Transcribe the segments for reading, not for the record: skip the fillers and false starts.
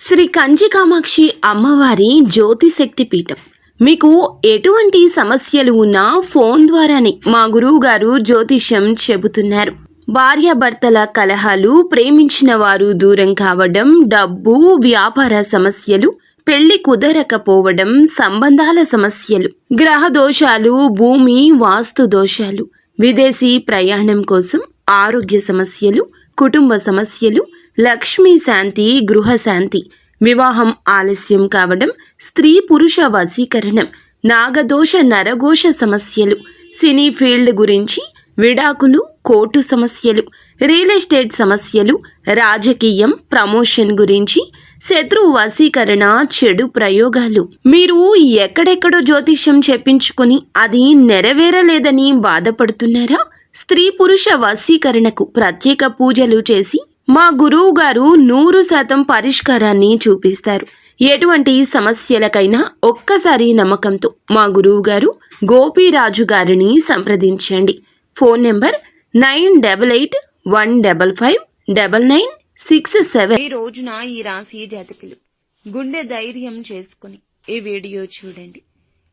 శ్రీ కంచి కామాక్షి అమ్మవారి జ్యోతిశక్తి పీఠం. మీకు ఎటువంటి సమస్యలు ఉన్నా ఫోన్ ద్వారానే మా గురువు గారు జ్యోతిష్యం చెబుతున్నారు. భార్యాభర్తల కలహాలు, ప్రేమించిన వారు దూరం కావడం, డబ్బు, వ్యాపార సమస్యలు, పెళ్లి కుదరకపోవడం, సంబంధాల సమస్యలు, గ్రహ దోషాలు, భూమి వాస్తు దోషాలు, విదేశీ ప్రయాణం కోసం, ఆరోగ్య సమస్యలు, కుటుంబ సమస్యలు, లక్ష్మీ శాంతి, గృహ శాంతి, వివాహం ఆలస్యం కావడం, స్త్రీ పురుష వశీకరణం, నాగదోష నరఘోష సమస్యలు, సినీ ఫీల్డ్ గురించి, విడాకులు, కోర్టు సమస్యలు, రియల్ ఎస్టేట్ సమస్యలు, రాజకీయం, ప్రమోషన్ గురించి, శత్రు వశీకరణ, చెడు ప్రయోగాలు. మీరు ఎక్కడెక్కడో జ్యోతిష్యం చెప్పించుకొని అది నెరవేరలేదని బాధపడుతున్నారా? స్త్రీ పురుష వశీకరణకు ప్రత్యేక పూజలు చేసి మా గురువు గారు 100% పరిష్కారాన్ని చూపిస్తారు. ఎటువంటి సమస్యలకైనా ఒక్కసారి నమ్మకంతో మా గురువు గారు గోపీరాజు గారిని సంప్రదించండి. Phone number 9815559967. ఈ రోజున ఈ రాశి జాతకులు గుండె ధైర్యం చేసుకుని ఈ వీడియో చూడండి.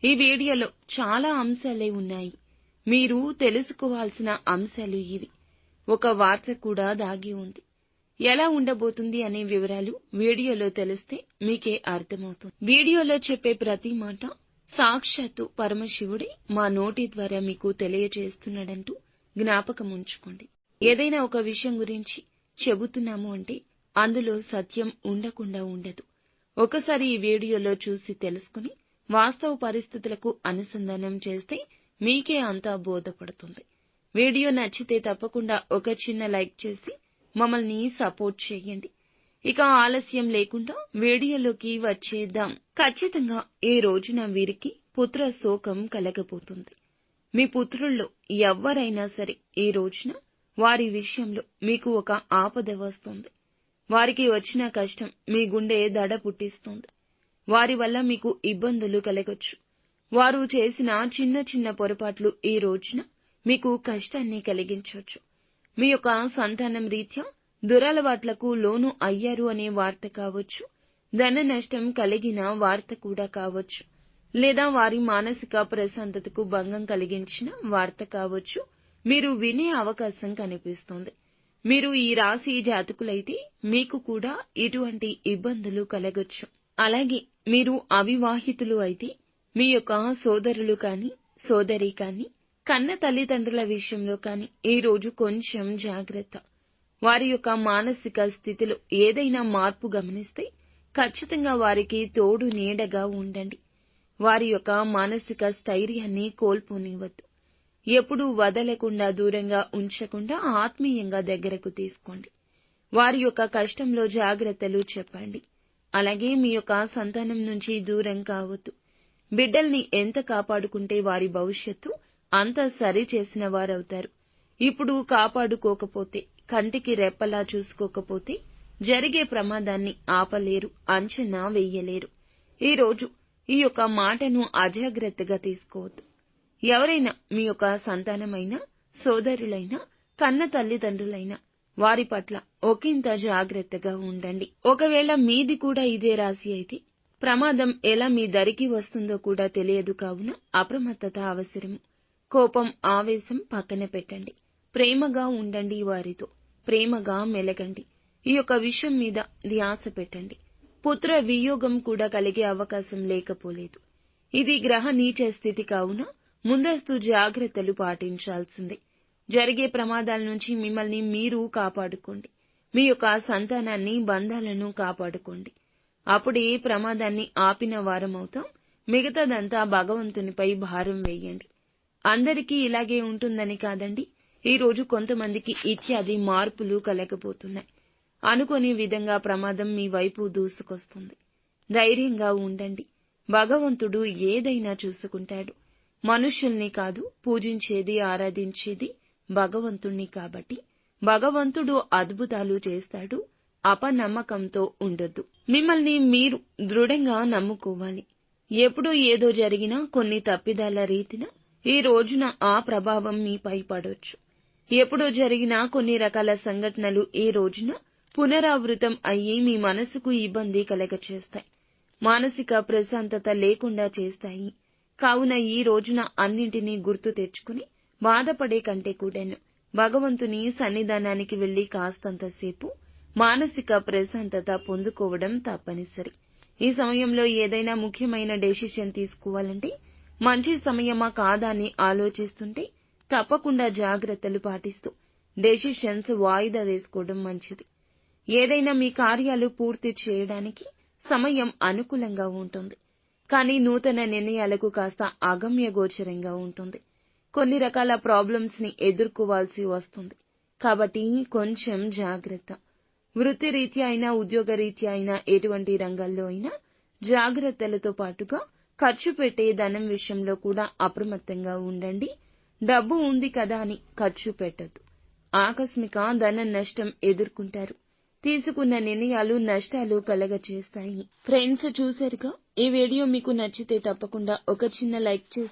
ఈ వీడియోలో చాలా అంశాలే ఉన్నాయి. మీరు తెలుసుకోవాల్సిన అంశాలు ఇవి. ఒక వార్త కూడా దాగి ఉంది. ఎలా ఉండబోతుంది అనే వివరాలు వీడియోలో తెలిస్తే మీకే అర్థమవుతుంది. వీడియోలో చెప్పే ప్రతి మాట సాక్షాత్తు పరమశివుడే మా నోటి ద్వారా మీకు తెలియజేస్తున్నాడంటూ జ్ఞాపకం ఉంచుకోండి. ఏదైనా ఒక విషయం గురించి చెబుతున్నాము అంటే అందులో సత్యం ఉండకుండా ఉండదు. ఒకసారి ఈ వీడియోలో చూసి తెలుసుకుని వాస్తవ పరిస్థితులకు అనుసంధానం చేస్తే మీకే అంతా బోధపడుతుంది. వీడియో నచ్చితే తప్పకుండా ఒక చిన్న లైక్ చేసి మమ్మల్ని సపోర్ట్ చేయండి. ఇక ఆలస్యం లేకుండా వీడియోలోకి వచ్చేద్దాం. ఖచ్చితంగా ఈ రోజున వీరికి పుత్ర శోకం కలగబోతుంది. మీ పుత్రుల్లో ఎవ్వరైనా సరే ఈ రోజున వారి విషయంలో మీకు ఒక ఆపద వస్తుంది. వారికి వచ్చిన కష్టం మీ గుండె దడ పుట్టిస్తుంది. వారి వల్ల మీకు ఇబ్బందులు కలగొచ్చు. వారు చేసిన చిన్న చిన్న పొరపాట్లు ఈ రోజున మీకు కష్టాన్ని కలిగించవచ్చు. మీ యొక్క సంతానం రీత్యా దురలవాట్లకు లోను అయ్యారు అనే వార్త కావచ్చు, ధన నష్టం కలిగిన వార్త కూడా కావచ్చు, లేదా వారి మానసిక ప్రశాంతతకు భంగం కలిగించిన వార్త కావచ్చు. మీరు వినే అవకాశం కనిపిస్తుంది. మీరు ఈ రాశి జాతకులైతే మీకు కూడా ఇటువంటి ఇబ్బందులు కలగొచ్చు. అలాగే మీరు అవివాహితులు అయితే మీ యొక్క సోదరులు కానీ, సోదరి కానీ, కన్న తల్లిదండ్రుల విషయంలో కానీ ఈ రోజు కొంచెం జాగ్రత్త. వారి యొక్క మానసిక స్థితిలో ఏదైనా మార్పు గమనిస్తే ఖచ్చితంగా వారికి తోడు నీడగా ఉండండి. వారి యొక్క మానసిక స్థైర్యాన్ని కోల్పోనివ్వద్దు. ఎప్పుడూ వదలకుండా, దూరంగా ఉంచకుండా ఆత్మీయంగా దగ్గరకు తీసుకోండి. వారి యొక్క కష్టంలో జాగ్రత్తలు చెప్పండి. అలాగే మీ యొక్క సంతానం నుంచి దూరం కావద్దు. బిడ్డల్ని ఎంత కాపాడుకుంటే వారి భవిష్యత్తు అంత సరి చేసిన వారవుతారు. ఇప్పుడు కాపాడుకోకపోతే, కంటికి రెప్పలా చూసుకోకపోతే జరిగే ప్రమాదాన్ని ఆపలేరు, అంచనా వెయ్యలేరు. ఈ రోజు ఈ యొక్క మాటను అజాగ్రత్తగా తీసుకోవద్దు. ఎవరైనా మీ యొక్క సంతానమైనా, సోదరులైనా, కన్న తల్లిదండ్రులైనా వారి పట్ల ఒకంత జాగ్రత్తగా ఉండండి. ఒకవేళ మీది కూడా ఇదే రాశి అయితే ప్రమాదం ఎలా మీ దరికి వస్తుందో కూడా తెలియదు. కావున అప్రమత్తత అవసరము. కోపం, ఆవేశం పక్కన పెట్టండి. ప్రేమగా ఉండండి. వారితో ప్రేమగా మెలగండి. ఈ యొక్క విషయం మీద ధ్యాస పెట్టండి. పుత్ర వియోగం కూడా కలిగే అవకాశం లేకపోలేదు. ఇది గ్రహ నీచ స్థితి కావున ముందస్తు జాగ్రత్తలు పాటించాల్సిందే. జరిగే ప్రమాదాల నుంచి మిమ్మల్ని మీరు కాపాడుకోండి. మీ యొక్క సంతానాన్ని, బంధాలను కాపాడుకోండి. అప్పుడే ప్రమాదాన్ని ఆపిన వారమవుతాం. మిగతాదంతా భగవంతునిపై భారం వేయండి. అందరికీ ఇలాగే ఉంటుందని కాదండి. ఈ రోజు కొంతమందికి ఇత్యాది మార్పులు కలగబోతున్నాయి. అనుకోని విధంగా ప్రమాదం మీ వైపు దూసుకొస్తుంది. ధైర్యంగా ఉండండి. భగవంతుడు ఏదైనా చూసుకుంటాడు. మనుషుల్ని కాదు పూజించేది, ఆరాధించేది భగవంతుణ్ణి. కాబట్టి భగవంతుడు అద్భుతాలు చేస్తాడు. అపనమ్మకంతో ఉండొద్దు. మిమ్మల్ని మీరు దృఢంగా నమ్ముకోవాలి. ఎప్పుడు ఏదో జరిగినా కొన్ని తప్పిదాల రీతిన ఈ రోజున ఆ ప్రభావం మీపై పడొచ్చు. ఎప్పుడో జరిగిన కొన్ని రకాల సంఘటనలు ఈ రోజున పునరావృతం అయ్యి మీ మనసుకు ఇబ్బంది కలగచేస్తాయి. మానసిక ప్రశాంతత లేకుండా చేస్తాయి. కావున ఈ రోజున అన్నింటినీ గుర్తు తెచ్చుకుని బాధపడే కంటే కూడాను భగవంతుని సన్నిధానానికి వెళ్లి కాస్తంతసేపు మానసిక ప్రశాంతత పొందుకోవడం తప్పనిసరి. ఈ సమయంలో ఏదైనా ముఖ్యమైన డెసిషన్ తీసుకోవాలంటే మంచి సమయమా కాదా అని ఆలోచిస్తుంటే తప్పకుండా జాగ్రత్తలు పాటిస్తూ డెసిషన్స్ వాయిదా వేసుకోవడం మంచిది. ఏదైనా మీ కార్యాలు పూర్తి చేయడానికి సమయం అనుకూలంగా ఉంటుంది. కానీ నూతన నిర్ణయాలకు కాస్త అగమ్యగోచరంగా ఉంటుంది. కొన్ని రకాల ప్రాబ్లమ్స్ ని ఎదుర్కోవాల్సి వస్తుంది. కాబట్టి కొంచెం జాగ్రత్త. వృత్తిరీత్యా అయినా ఉద్యోగరీత్యా అయినా ఎటువంటి రంగాల్లో అయినా జాగ్రత్తలతో పాటుగా ఖర్చు పెట్టే ధనం విషయంలో కూడా అప్రమత్తంగా ఉండండి. డబ్బు ఉంది కదా అని ఖర్చు పెట్టొద్దు. ఆకస్మిక ధన నష్టం ఎదుర్కొంటారు. తీసుకున్న నిర్ణయాలు నష్టాలు కలగచేస్తాయి. ఫ్రెండ్స్, చూశారుగా? ఈ వీడియో మీకు నచ్చితే తప్పకుండా ఒక చిన్న లైక్ చేసి